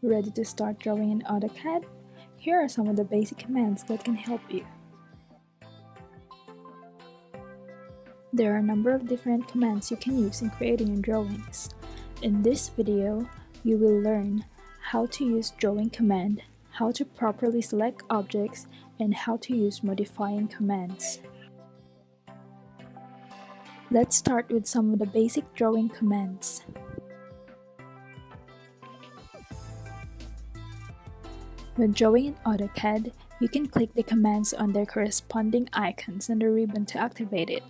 Ready to start drawing in AutoCAD? Here are some of the basic commands that can help you. There are a number of different commands you can use in creating your drawings. In this video, you will learn how to use Drawing Command, how to properly select objects, and how to use modifying commands. Let's start with some of the basic drawing commands. When drawing in AutoCAD, you can click the commands on their corresponding icons on the ribbon to activate it,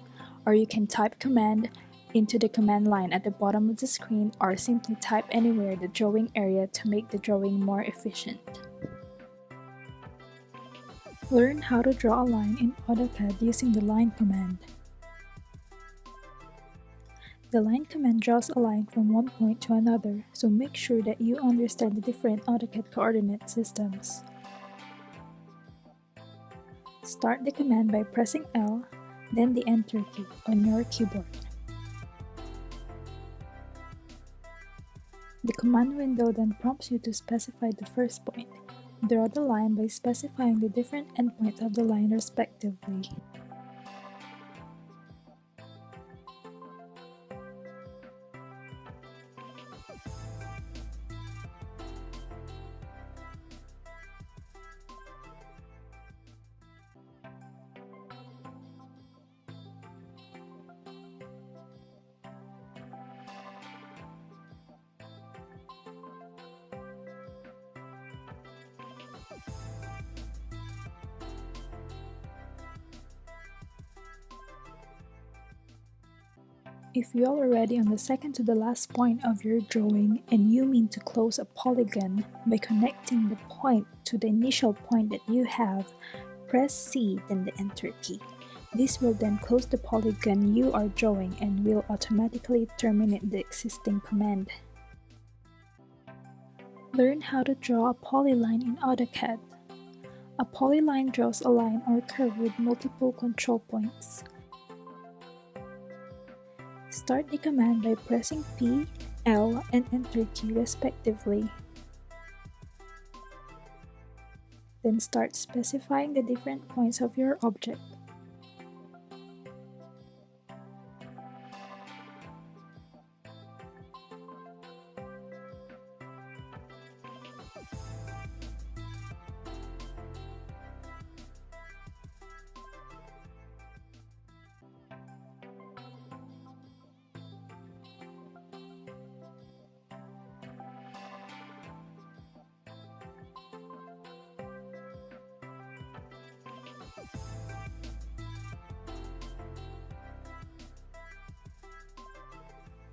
or you can type command into the command line at the bottom of the screen, or simply type anywhere in the drawing area to make the drawing more efficient. Learn how to draw a line in AutoCAD using the line command. The line command draws a line from one point to another, so make sure that you understand the different AutoCAD coordinate systems. Start the command by pressing L, then the Enter key on your keyboard. The command window then prompts you to specify the first point. Draw the line by specifying the different endpoints of the line respectively. If you are already on the second to the last point of your drawing and you mean to close a polygon by connecting the point to the initial point that you have, press C then the Enter key. This will then close the polygon you are drawing and will automatically terminate the existing command. Learn how to draw a polyline in AutoCAD. A polyline draws a line or curve with multiple control points. Start the command by pressing P, L, and Enter key respectively. Then start specifying the different points of your object.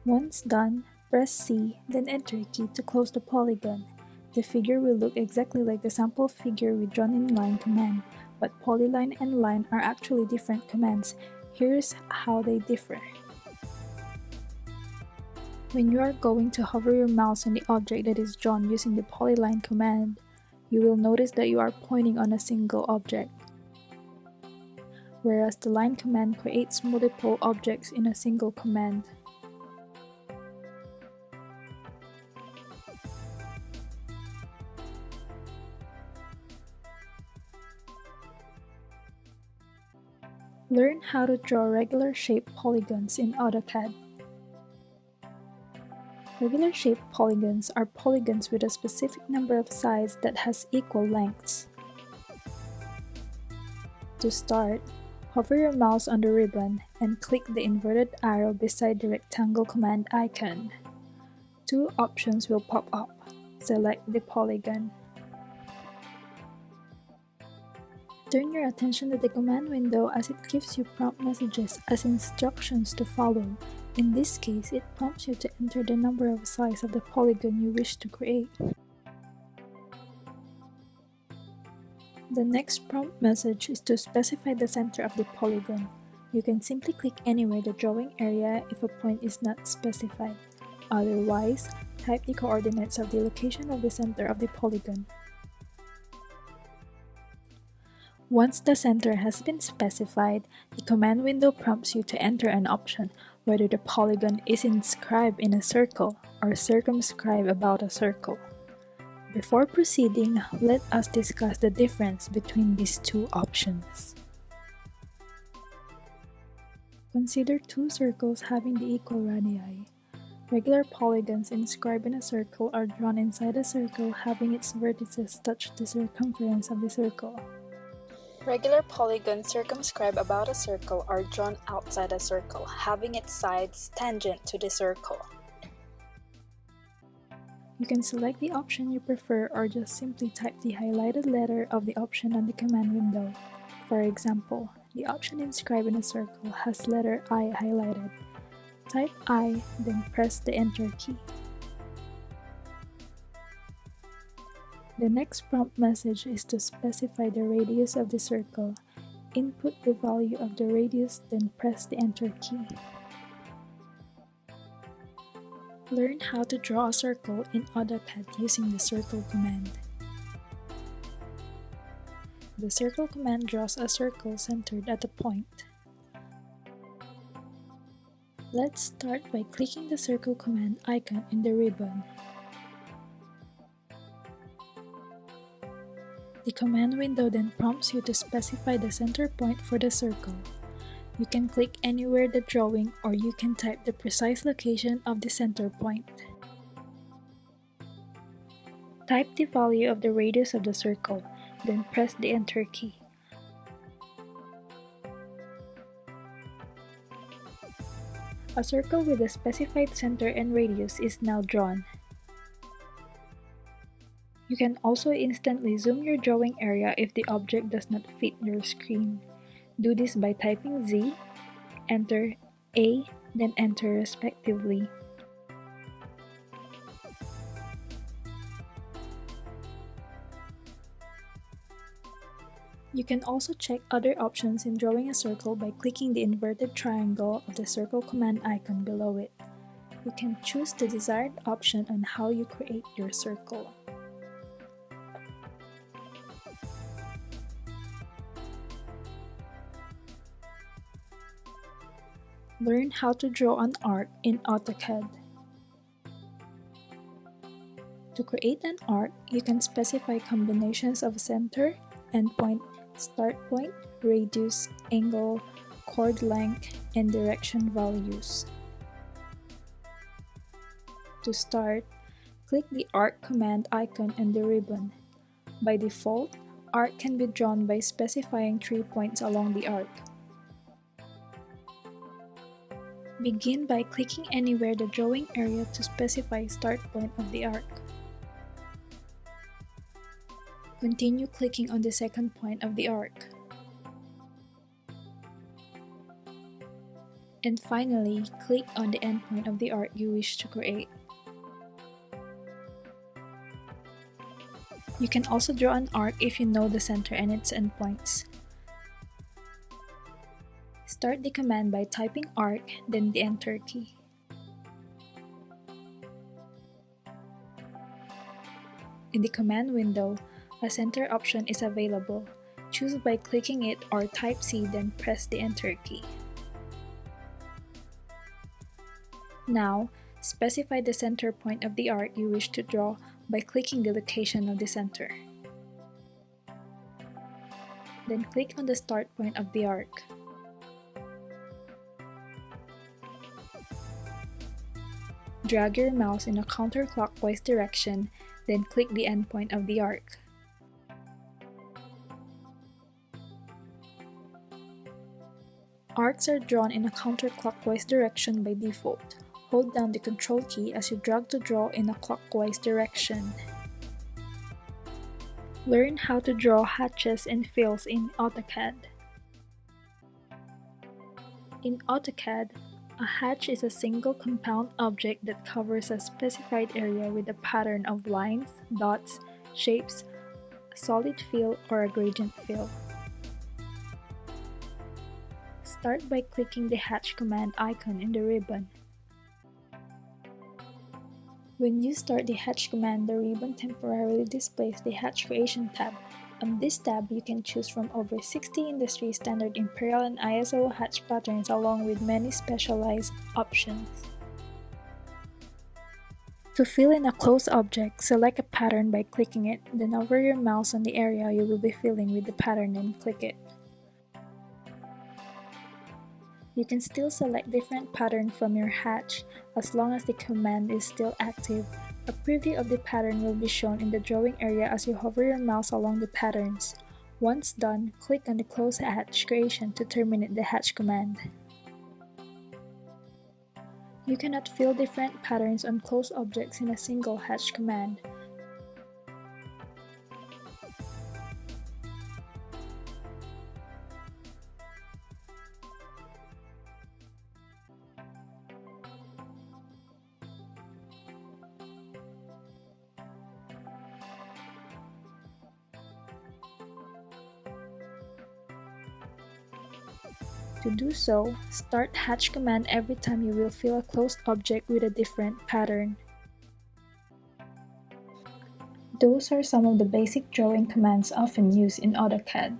Once done, press C, then Enter key to close the polygon. The figure will look exactly like the sample figure we drawn in line command, but polyline and line are actually different commands. Here's how they differ. When you are going to hover your mouse on the object that is drawn using the POLYLINE command, you will notice that you are pointing on a single object, whereas the line command creates multiple objects in a single command. Learn how to draw regular shaped polygons in AutoCAD. Regular shaped polygons are polygons with a specific number of sides that has equal lengths. To start, hover your mouse on the ribbon and click the inverted arrow beside the rectangle command icon. Two options will pop up. Select the polygon. Turn your attention to the command window as it gives you prompt messages as instructions to follow. In this case, it prompts you to enter the number of sides of the polygon you wish to create. The next prompt message is to specify the center of the polygon. You can simply click anywhere in the drawing area if a point is not specified. Otherwise, type the coordinates of the location of the center of the polygon. Once the center has been specified, the command window prompts you to enter an option whether the polygon is inscribed in a circle or circumscribed about a circle. Before proceeding, let us discuss the difference between these two options. Consider two circles having the equal radii. Regular polygons inscribed in a circle are drawn inside a circle having its vertices touch the circumference of the circle. Regular polygons circumscribed about a circle are drawn outside a circle, having its sides tangent to the circle. You can select the option you prefer or just simply type the highlighted letter of the option on the command window. For example, the option inscribed in a circle has letter I highlighted. Type I, then press the Enter key. The next prompt message is to specify the radius of the circle. Input the value of the radius, then press the Enter key. Learn how to draw a circle in AutoCAD using the Circle command. The Circle command draws a circle centered at a point. Let's start by clicking the Circle command icon in the ribbon. The command window then prompts you to specify the center point for the circle. You can click anywhere the drawing or you can type the precise location of the center point. Type the value of the radius of the circle, then press the Enter key. A circle with a specified center and radius is now drawn. You can also instantly zoom your drawing area if the object does not fit your screen. Do this by typing Z, Enter, A, then Enter respectively. You can also check other options in drawing a circle by clicking the inverted triangle of the Circle command icon below it. You can choose the desired option on how you create your circle. Learn how to draw an arc in AutoCAD. To create an arc, you can specify combinations of center, endpoint, start point, radius, angle, chord length, and direction values. To start, click the Arc command icon in the ribbon. By default, arc can be drawn by specifying 3 points along the arc. Begin by clicking anywhere the drawing area to specify start point of the arc. Continue clicking on the second point of the arc. And finally, click on the endpoint of the arc you wish to create. You can also draw an arc if you know the center and its endpoints. Start the command by typing arc, then the Enter key. In the command window, a center option is available. Choose by clicking it or type C, then press the Enter key. Now, specify the center point of the arc you wish to draw by clicking the location of the center. Then click on the start point of the arc. Drag your mouse in a counterclockwise direction, then click the endpoint of the arc. Arcs are drawn in a counterclockwise direction by default. Hold down the Control key as you drag to draw in a clockwise direction. Learn how to draw hatches and fills in AutoCAD. In AutoCAD, a hatch is a single compound object that covers a specified area with a pattern of lines, dots, shapes, a solid fill, or a gradient fill. Start by clicking the Hatch command icon in the ribbon. When you start the Hatch command, the ribbon temporarily displays the Hatch Creation tab. On this tab, you can choose from over 60 industry standard Imperial and ISO hatch patterns along with many specialized options. To fill in a closed object, select a pattern by clicking it, then hover your mouse on the area you will be filling with the pattern and click it. You can still select different pattern from your hatch as long as the command is still active. A preview of the pattern will be shown in the drawing area as you hover your mouse along the patterns. Once done, click on the Close Hatch creation to terminate the hatch command. You cannot fill different patterns on closed objects in a single hatch command. To do so, start hatch command every time you will fill a closed object with a different pattern. Those are some of the basic drawing commands often used in AutoCAD.